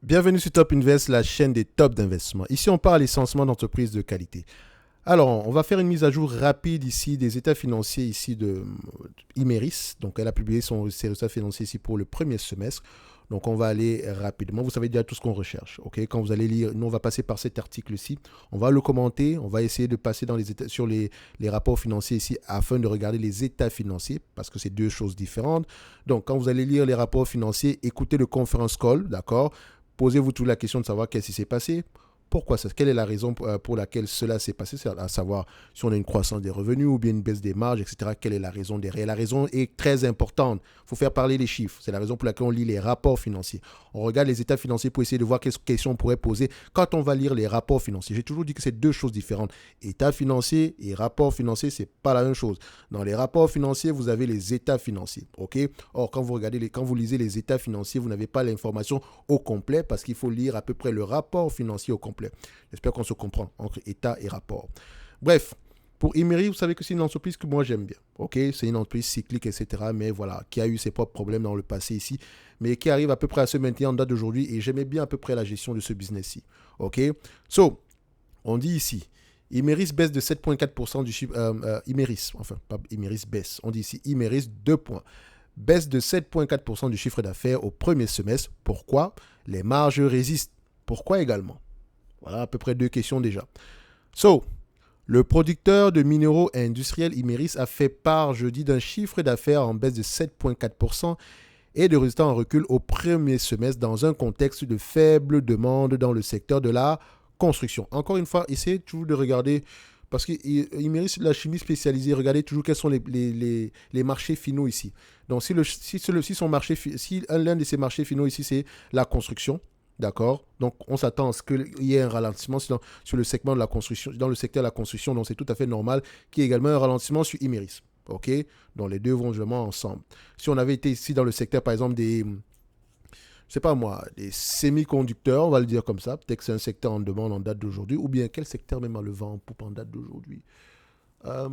Bienvenue sur Top Invest, la chaîne des tops d'investissement. Ici, on parle essentiellement d'entreprises de qualité. Alors, on va faire une mise à jour rapide ici des états financiers ici de Imeris. Donc, elle a publié ses résultats financiers ici pour le premier semestre. Donc, on va aller rapidement. Vous savez déjà tout ce qu'on recherche. Ok, quand vous allez lire, nous, on va passer par cet article-ci. On va le commenter. On va essayer de passer dans sur les rapports financiers ici afin de regarder les états financiers parce que c'est deux choses différentes. Donc, quand vous allez lire les rapports financiers, écoutez le conference call, d'accord? Posez-vous toute la question de savoir qu'est-ce qui s'est passé. Pourquoi ça? Quelle est la raison pour laquelle cela s'est passé? C'est à savoir si on a une croissance des revenus ou bien une baisse des marges, etc. Quelle est la raison derrière? La raison est très importante. Il faut faire parler les chiffres. C'est la raison pour laquelle on lit les rapports financiers. On regarde les états financiers pour essayer de voir quelles questions on pourrait poser quand on va lire les rapports financiers. J'ai toujours dit que c'est deux choses différentes. État financier et rapport financier, c'est pas la même chose. Dans les rapports financiers, vous avez les états financiers. Ok? Or, quand vous lisez les états financiers, vous n'avez pas l'information au complet parce qu'il faut lire à peu près le rapport financier au complet. J'espère qu'on se comprend entre état et rapport. Bref, pour Imeris, vous savez que c'est une entreprise que moi j'aime bien. Ok, c'est une entreprise cyclique, etc. Mais voilà, qui a eu ses propres problèmes dans le passé ici, mais qui arrive à peu près à se maintenir en date d'aujourd'hui. Et j'aimais bien à peu près la gestion de ce business-ci. Ok, so, on dit ici, Imeris baisse de 7,4% du chiffre. Imeris, enfin, pas Imeris baisse. On dit ici Imeris 2 points. Baisse de 7,4% du chiffre d'affaires au premier semestre. Pourquoi? Les marges résistent. Pourquoi également? Voilà à peu près deux questions déjà. So, le producteur de minéraux industriels Imeris a fait part jeudi d'un chiffre d'affaires en baisse de 7,4% et de résultats en recul au premier semestre dans un contexte de faible demande dans le secteur de la construction. Encore une fois, essayez toujours de regarder, parce qu'Imeris, la chimie spécialisée, regardez toujours quels sont les marchés finaux ici. Donc, si l'un de ces marchés finaux ici, c'est la construction, d'accord. Donc, on s'attend à ce qu'il y ait un ralentissement sur le segment de la construction, dans le secteur de la construction. Donc, c'est tout à fait normal qu'il y ait également un ralentissement sur Imeris. OK? Donc, les deux vont vraiment ensemble. Si on avait été ici dans le secteur, par exemple, je sais pas moi, des semi-conducteurs, on va le dire comme ça. Peut-être que c'est un secteur en demande en date d'aujourd'hui. Ou bien, quel secteur même a le vent en poupe en date d'aujourd'hui? euh,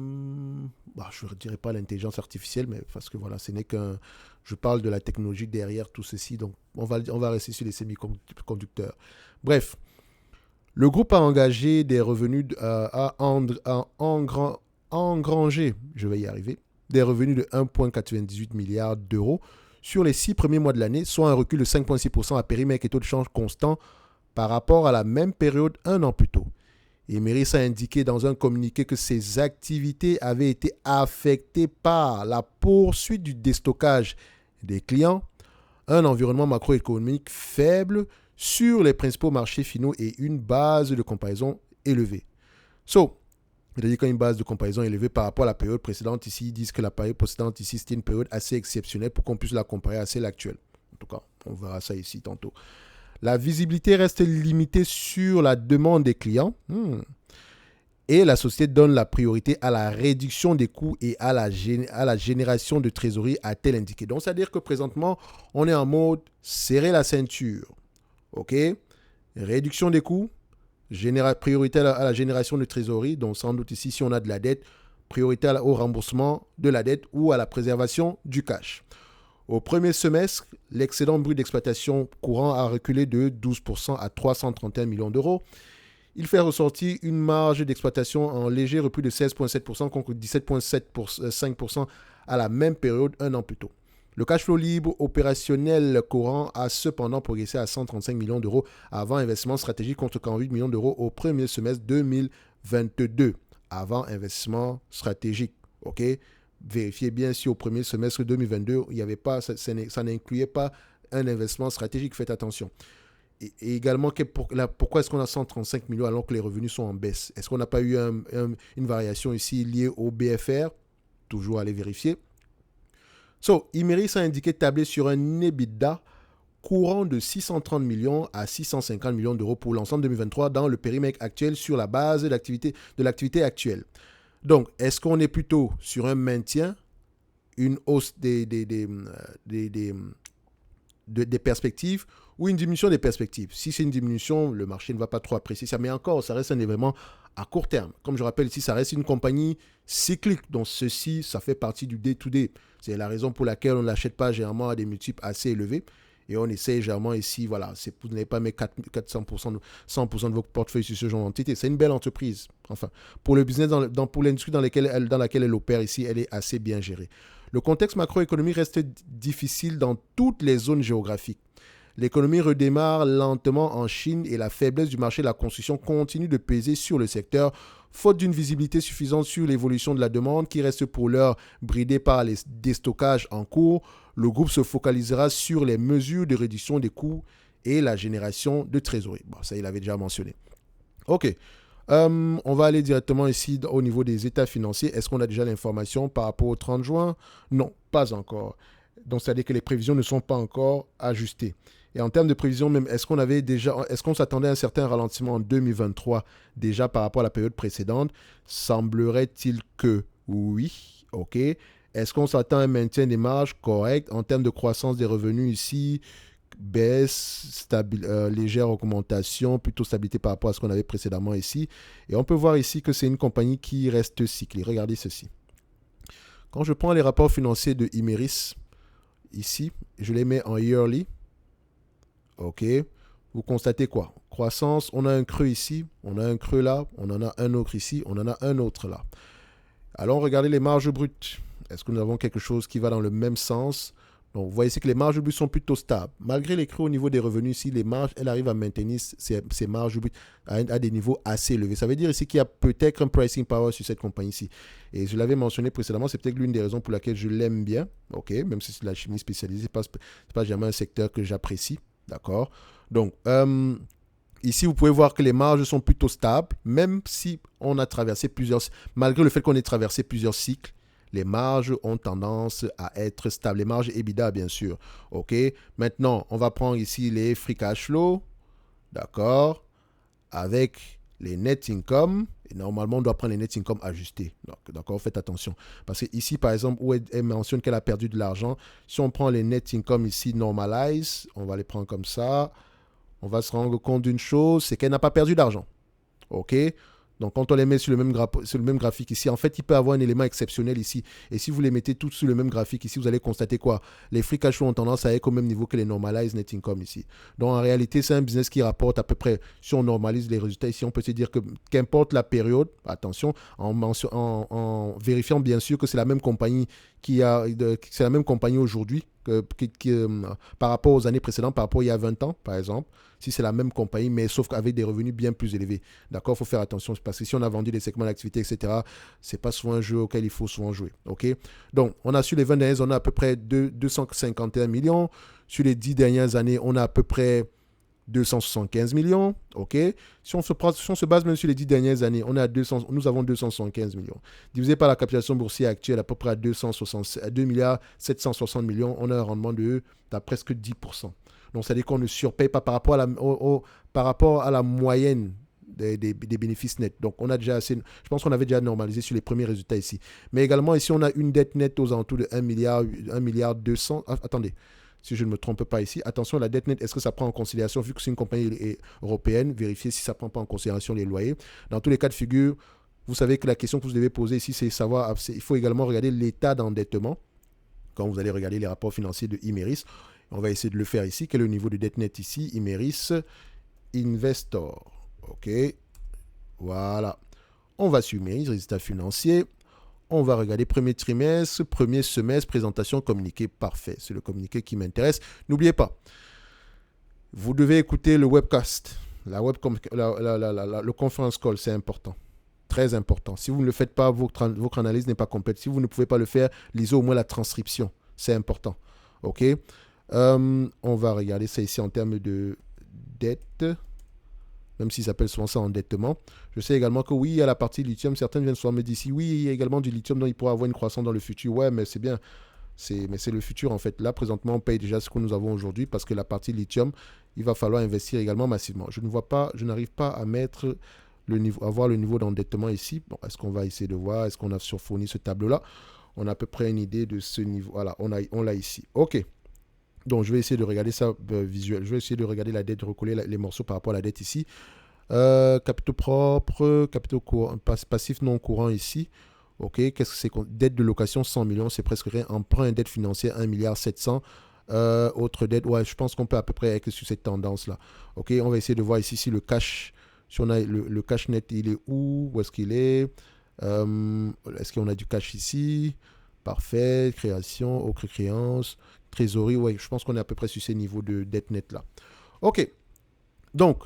je ne dirais pas l'intelligence artificielle, mais parce que voilà, ce n'est qu'un. Je parle de la technologie derrière tout ceci, donc on va rester sur les semi-conducteurs. Bref, le groupe a engagé des revenus, engrangé, je vais y arriver, des revenus de 1,98 milliard d'euros sur les 6 premiers mois de l'année, soit un recul de 5,6% à périmètre et taux de change constant par rapport à la même période un an plus tôt. Imeris a indiqué dans un communiqué que ses activités avaient été affectées par la poursuite du déstockage des clients, un environnement macroéconomique faible sur les principaux marchés finaux et une base de comparaison élevée. So, c'est-à-dire qu'une base de comparaison élevée par rapport à la période précédente ici, ils disent que la période précédente ici, c'était une période assez exceptionnelle pour qu'on puisse la comparer à celle actuelle. En tout cas, on verra ça ici tantôt. La visibilité reste limitée sur la demande des clients. Et la société donne la priorité à la réduction des coûts et à la génération de trésorerie, a-t-elle indiqué. Donc, c'est-à-dire que présentement, on est en mode serrer la ceinture. OK? Réduction des coûts, priorité à la génération de trésorerie. Donc, sans doute ici, si on a de la dette, priorité au remboursement de la dette ou à la préservation du cash. Au premier semestre, l'excédent brut d'exploitation courant a reculé de 12% à 331 millions d'euros. Il fait ressortir une marge d'exploitation en léger repli de 16,7% contre 17,5% à la même période un an plus tôt. Le cash flow libre opérationnel courant a cependant progressé à 135 millions d'euros avant investissement stratégique contre 48 millions d'euros au premier semestre 2022. Avant investissement stratégique. OK? Vérifiez bien si au premier semestre 2022, il y avait pas, ça n'incluait pas un investissement stratégique. Faites attention. Et également, pourquoi est-ce qu'on a 135 millions alors que les revenus sont en baisse? Est-ce qu'on n'a pas eu une variation ici liée au BFR? Toujours aller vérifier. So, Imeris a indiqué tabler sur un EBITDA courant de 630 millions à 650 millions d'euros pour l'ensemble 2023 dans le périmètre actuel sur la base de l'activité actuelle. Donc, est-ce qu'on est plutôt sur un maintien, une hausse des perspectives ou une diminution des perspectives? Si c'est une diminution, le marché ne va pas trop apprécier ça. Mais encore, ça reste un événement à court terme. Comme je rappelle ici, ça reste une compagnie cyclique. Donc, ceci, ça fait partie du day-to-day. C'est la raison pour laquelle on ne l'achète pas généralement à des multiples assez élevés. et on essaie généralement ici, voilà, vous n'allez pas mettre 400%, 100% de votre portefeuille sur ce genre d'entité. C'est une belle entreprise. Enfin, pour le business, pour l'industrie dans laquelle elle opère ici, elle est assez bien gérée. Le contexte macroéconomique reste difficile dans toutes les zones géographiques. L'économie redémarre lentement en Chine et la faiblesse du marché de la construction continue de peser sur le secteur, faute d'une visibilité suffisante sur l'évolution de la demande qui reste pour l'heure bridée par les déstockages en cours. Le groupe se focalisera sur les mesures de réduction des coûts et la génération de trésorerie. Bon, ça, il avait déjà mentionné. Ok. On va aller directement ici au niveau des états financiers. Est-ce qu'on a déjà l'information par rapport au 30 juin? Non, pas encore. Donc, c'est-à-dire que les prévisions ne sont pas encore ajustées. Et en termes de prévisions, même, est-ce qu'on s'attendait à un certain ralentissement en 2023 déjà par rapport à la période précédente? Semblerait-il que oui. OK. Est-ce qu'on s'attend à un maintien des marges correct en termes de croissance des revenus ici? Baisse, légère augmentation, plutôt stabilité par rapport à ce qu'on avait précédemment ici. Et on peut voir ici que c'est une compagnie qui reste cyclique. Regardez ceci. Quand je prends les rapports financiers de Imerys, ici, je les mets en yearly. OK. Vous constatez quoi? Croissance, on a un creux ici, on a un creux là, on en a un autre ici, on en a un autre là. Allons regarder les marges brutes. Est-ce que nous avons quelque chose qui va dans le même sens? Donc, vous voyez ici que les marges brutes sont plutôt stables. Malgré les creux au niveau des revenus ici, les marges, elles arrivent à maintenir ces marges brutes à des niveaux assez élevés. Ça veut dire ici qu'il y a peut-être un pricing power sur cette compagnie ici. Et je l'avais mentionné précédemment, c'est peut-être l'une des raisons pour laquelle je l'aime bien. OK, même si c'est de la chimie spécialisée, ce n'est pas jamais un secteur que j'apprécie. D'accord? Donc, ici, vous pouvez voir que les marges sont plutôt stables, même si on a traversé malgré le fait qu'on ait traversé plusieurs cycles, les marges ont tendance à être stables. Les marges EBITDA, bien sûr. OK? Maintenant, on va prendre ici les free cash flow. D'accord? Avec les net income. Et normalement, on doit prendre les net income ajustés. D'accord? Faites attention. Parce que ici, par exemple, où elle mentionne qu'elle a perdu de l'argent, si on prend les net income ici, normalize, on va les prendre comme ça. On va se rendre compte d'une chose, c'est qu'elle n'a pas perdu d'argent. OK? Donc, quand on les met sur le même graphique ici, en fait, il peut avoir un élément exceptionnel ici. Et si vous les mettez tous sur le même graphique ici, vous allez constater quoi? Les free cash flow ont tendance à être au même niveau que les normalized net income ici. Donc, en réalité, c'est un business qui rapporte à peu près, si on normalise les résultats ici, on peut se dire que qu'importe la période, attention, en vérifiant bien sûr que c'est la même compagnie c'est la même compagnie aujourd'hui par rapport aux années précédentes, par rapport à il y a 20 ans, par exemple, si c'est la même compagnie, mais sauf qu'avec des revenus bien plus élevés. D'accord? Il faut faire attention, parce que si on a vendu des segments d'activité, etc., c'est pas souvent un jeu auquel il faut souvent jouer. OK? Donc, on a sur les 20 dernières, on a à peu près 251 millions. Sur les 10 dernières années, on a à peu près 275 millions. OK? Si on se base même sur les 10 dernières années, nous avons 275 millions. Divisé par la capitalisation boursière actuelle, à peu près à 2 milliards 760 millions, on a un rendement de presque 10%. Donc, ça veut dire qu'on ne surpaye pas par rapport à la moyenne des bénéfices nets. Donc, on a déjà je pense qu'on avait déjà normalisé sur les premiers résultats ici. Mais également, ici, on a une dette nette aux alentours de 1 milliard 200. Attendez, si je ne me trompe pas ici. Attention, la dette nette, est-ce que ça prend en considération, vu que c'est une compagnie européenne, vérifiez si ça ne prend pas en considération les loyers. Dans tous les cas de figure, vous savez que la question que vous devez poser ici, c'est savoir, il faut également regarder l'état d'endettement quand vous allez regarder les rapports financiers de Imerys. On va essayer de le faire ici. Quel est le niveau de dette nette ici? Imerys Investor. OK. Voilà. On va sur Imerys, résultats financiers. On va regarder premier trimestre, premier semestre, présentation, communiqué. Parfait. C'est le communiqué qui m'intéresse. N'oubliez pas, vous devez écouter le webcast. Le conference call, c'est important. Très important. Si vous ne le faites pas, votre analyse n'est pas complète. Si vous ne pouvez pas le faire, lisez au moins la transcription. C'est important. OK? On va regarder ça ici en termes de dette, même s'ils appellent souvent ça endettement. Je sais également que oui, il y a la partie lithium. Certains viennent souvent me dire ici, oui, il y a également du lithium dont il pourra avoir une croissance dans le futur. Ouais, mais c'est bien. Mais c'est le futur en fait. Là, présentement, on paye déjà ce que nous avons aujourd'hui parce que la partie lithium, il va falloir investir également massivement. Je n'arrive pas à mettre avoir le niveau d'endettement ici. Bon, est-ce qu'on va essayer de voir? Est-ce qu'on a surfourni ce tableau-là? On a à peu près une idée de ce niveau. Voilà, on l'a ici. OK. Donc, je vais essayer de regarder ça visuel. Je vais essayer de regarder la dette, de recoller les morceaux par rapport à la dette ici. Capitaux propres, capitaux passifs non courants ici. OK, qu'est-ce que c'est? Dette de location 100 millions, c'est presque rien. Emprunt et dette financière 1 milliard 700. Autre dette, ouais, je pense qu'on peut à peu près être sur cette tendance-là. Ok, on va essayer de voir ici si le cash, si on a le cash net, il est où est-ce qu'il est? Est-ce qu'on a du cash ici? Parfait, création, autre créance, trésorerie, ouais, je pense qu'on est à peu près sur ces niveaux de dette net là. Ok, donc,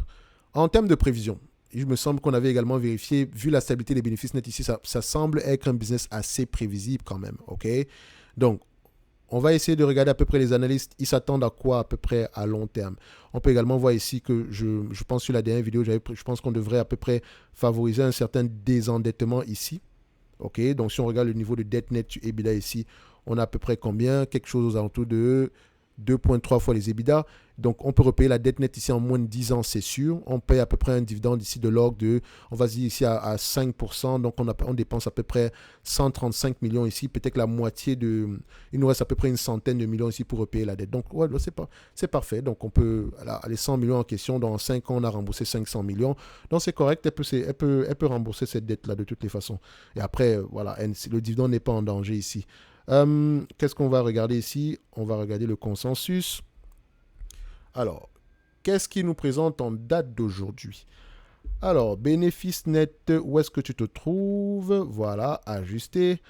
en termes de prévision, il me semble qu'on avait également vérifié, vu la stabilité des bénéfices nets ici, ça semble être un business assez prévisible quand même, ok? Donc, on va essayer de regarder à peu près les analystes, ils s'attendent à quoi à peu près à long terme. On peut également voir ici que je pense sur la dernière vidéo, je pense qu'on devrait à peu près favoriser un certain désendettement ici. Ok, donc si on regarde le niveau de dette net sur EBITDA ici, on a à peu près combien? Quelque chose aux alentours de 2,3 fois les EBITDA. Donc, on peut repayer la dette nette ici en moins de 10 ans, c'est sûr. On paye à peu près un dividende ici de l'ordre de, on va dire ici à 5%. Donc, on dépense à peu près 135 millions ici. Peut-être la moitié de, il nous reste à peu près une centaine de millions ici pour repayer la dette. Donc, ouais, c'est parfait. Donc, on peut, les 100 millions en question, dans 5 ans, on a remboursé 500 millions. Donc, c'est correct. Elle peut rembourser cette dette-là de toutes les façons. Et après, voilà, le dividende n'est pas en danger ici. Qu'est-ce qu'on va regarder ici? On va regarder le consensus. Alors, qu'est-ce qui nous présente en date d'aujourd'hui? Alors, bénéfice net, où est-ce que tu te trouves? Voilà, ajusté.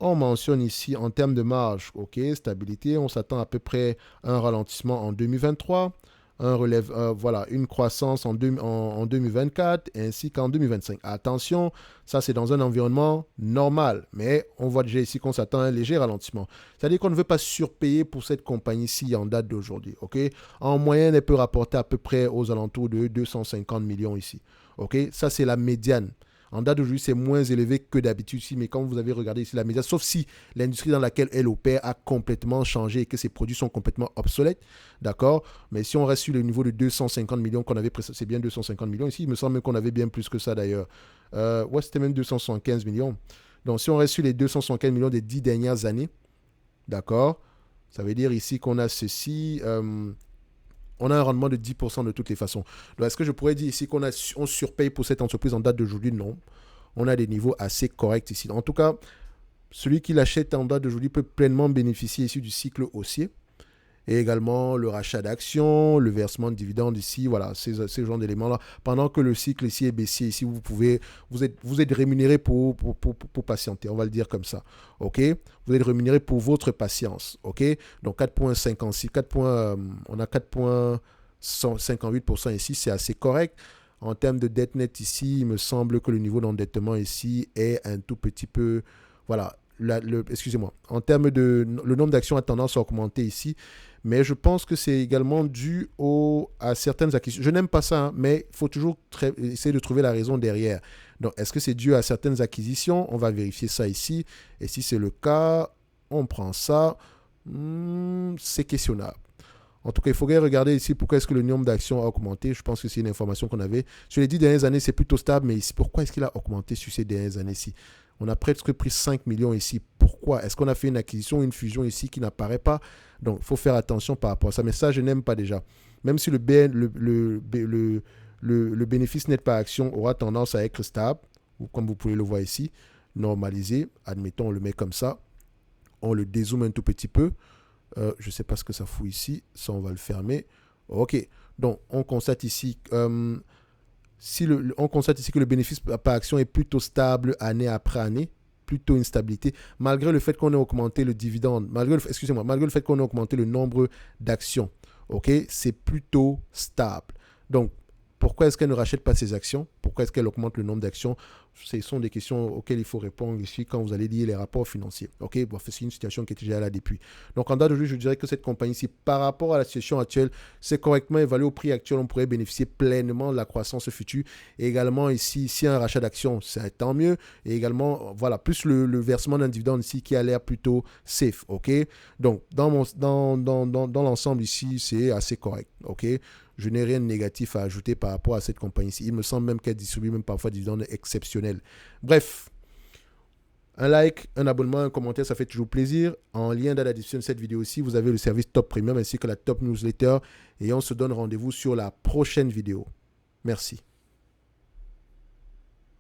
On mentionne ici en termes de marge, ok, stabilité, on s'attend à peu près à un ralentissement en 2023. Voilà, une croissance en 2024 ainsi qu'en 2025. Attention, ça c'est dans un environnement normal, mais on voit déjà ici qu'on s'attend à un léger ralentissement. C'est-à-dire qu'on ne veut pas surpayer pour cette compagnie-ci en date d'aujourd'hui. Ok, en moyenne, elle peut rapporter à peu près aux alentours de 250 millions ici. Ok, ça c'est la médiane. En date d'aujourd'hui, c'est moins élevé que d'habitude ici, mais quand vous avez regardé ici la médiane, sauf si l'industrie dans laquelle elle opère a complètement changé et que ses produits sont complètement obsolètes, d'accord? Mais si on reste sur le niveau de 250 millions qu'on avait, c'est bien 250 millions ici, il me semble même qu'on avait bien plus que ça d'ailleurs. Ouais, c'était même 275 millions. Donc si on reste sur les 275 millions des 10 dernières années, d'accord? Ça veut dire ici qu'on a ceci... on a un rendement de 10% de toutes les façons. Donc, est-ce que je pourrais dire ici on surpaye pour cette entreprise en date d'aujourd'hui? Non. On a des niveaux assez corrects ici. En tout cas, celui qui l'achète en date d'aujourd'hui peut pleinement bénéficier ici du cycle haussier. Et également le rachat d'actions, le versement de dividendes ici, voilà, ces genres d'éléments-là. Pendant que le cycle ici est baissier, ici, vous êtes rémunéré pour patienter, on va le dire comme ça. OK? Vous êtes rémunéré pour votre patience. OK? Donc 4,56, on a 4,58% ici, c'est assez correct. En termes de dette nette ici, il me semble que le niveau d'endettement ici est un tout petit peu, voilà, excusez-moi, en termes de, le nombre d'actions a tendance à augmenter ici, mais je pense que c'est également dû à certaines acquisitions. Je n'aime pas ça, hein, mais il faut toujours essayer de trouver la raison derrière. Donc, est-ce que c'est dû à certaines acquisitions? On va vérifier ça ici. Et si c'est le cas, on prend ça. C'est questionnable. En tout cas, il faudrait regarder ici pourquoi est-ce que le nombre d'actions a augmenté. Je pense que c'est une information qu'on avait. Sur les 10 dernières années, c'est plutôt stable, mais ici, pourquoi est-ce qu'il a augmenté sur ces dernières années-ci? On a presque pris 5 millions ici. Pourquoi? Est-ce qu'on a fait une acquisition, une fusion ici qui n'apparaît pas? Donc, il faut faire attention par rapport à ça. Mais ça, je n'aime pas déjà. Même si le bénéfice net par action aura tendance à être stable, ou comme vous pouvez le voir ici, normalisé. Admettons, on le met comme ça. On le dézoome un tout petit peu. Je ne sais pas ce que ça fout ici. Ça, on va le fermer. OK. Donc, on constate ici... on constate ici que le bénéfice par action est plutôt stable année après année, plutôt une stabilité, malgré le fait qu'on ait augmenté le dividende, malgré le fait qu'on ait augmenté le nombre d'actions. Ok, c'est plutôt stable. Donc, pourquoi est-ce qu'elle ne rachète pas ses actions? Pourquoi est-ce qu'elle augmente le nombre d'actions? Ce sont des questions auxquelles il faut répondre ici quand vous allez lire les rapports financiers. Ok, bon, c'est une situation qui était déjà là depuis. Donc, en date d'aujourd'hui, je dirais que cette compagnie-ci, par rapport à la situation actuelle, c'est correctement évalué au prix actuel. On pourrait bénéficier pleinement de la croissance future. Et également, ici, s'il y a un rachat d'actions, c'est tant mieux. Et également, voilà, plus le versement d'un dividende ici qui a l'air plutôt safe. Ok, donc, dans l'ensemble ici, c'est assez correct. Ok. Je n'ai rien de négatif à ajouter par rapport à cette compagnie-ci. Il me semble même qu'elle distribue même parfois des dividendes exceptionnels. Bref, un like, un abonnement, un commentaire, ça fait toujours plaisir. En lien dans la description de cette vidéo-ci, vous avez le service Top Premium ainsi que la Top Newsletter. Et on se donne rendez-vous sur la prochaine vidéo. Merci.